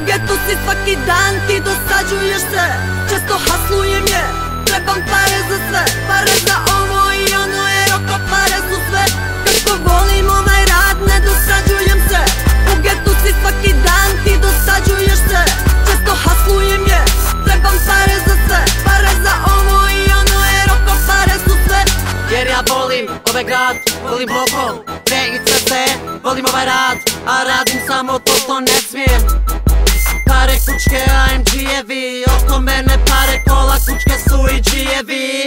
getu si svaki dan, ti dosađuješ se. Često haslujem je, trebam pare za sve. Pare za ovo i ono jer oko pare su sve. Kako volim ovaj rad, ne dosađujem se. U getu si svaki dan, ti dosađuješ se. Često haslujem je, trebam pare za sve. Pare za ovo i ono jer oko pare su sve. Jer ja volim ovaj grad, volim blokov, sve i crte. Volim ovaj rad, a radim samo to što ne smijem. Pare, kučke, AMG-evi, oko mene pare, kola, kučke su i G-evi.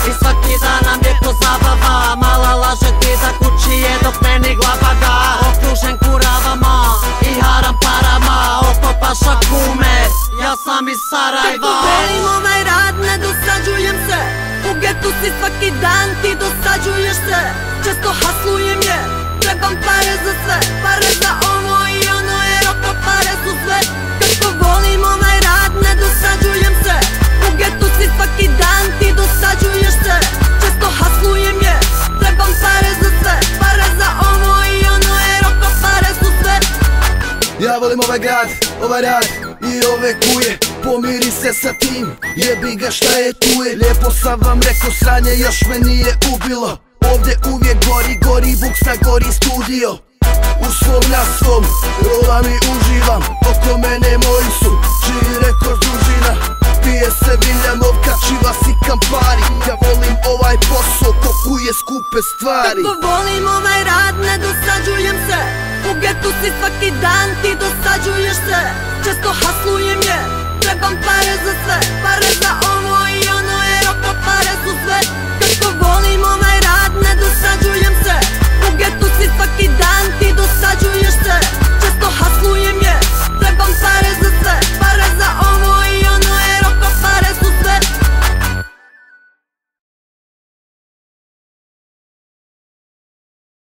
I svaki dan nam je ko zabava, mala laže ti da kući je dok meni glava ga. Okružen kuravama i haram parama, oko paša kume, ja sam iz Sarajeva. Kako volim ovaj rad, ne dosađujem se. U getu si svaki dan, ti dosađuješ se. Često haslujem je, trebam pare za sve. Pare za ovo i ono jer oko pare su sve. Kako volim ovaj rad, ne dosađujem se. U getu si svaki dan, ti dosađuješ se. Često haslujem je, trebam pare za sve. Pare za ovo i ono jer oko pare su sve. Ja volim ovaj grad, ovaj rad i ove kuje. Pomiri se sa tim, jebi ga šta je tu je. Lijepo sam vam rekao, sranje još me nije ubilo. Ovdje uvijek gori buksa, gori studio. U svom na svom, rolam i uživam. Oko mene moji su, čiji rekord dužina. Pije se Viljamovka, čiva si Campari. Ja volim ovaj posao, kokuje skupe stvari. Kako volim ovaj rad, ne dosađujem se. U getu si svaki dan, ti dosađuješ se. Često haslujem je, trebam pare za sve. Pare za ovo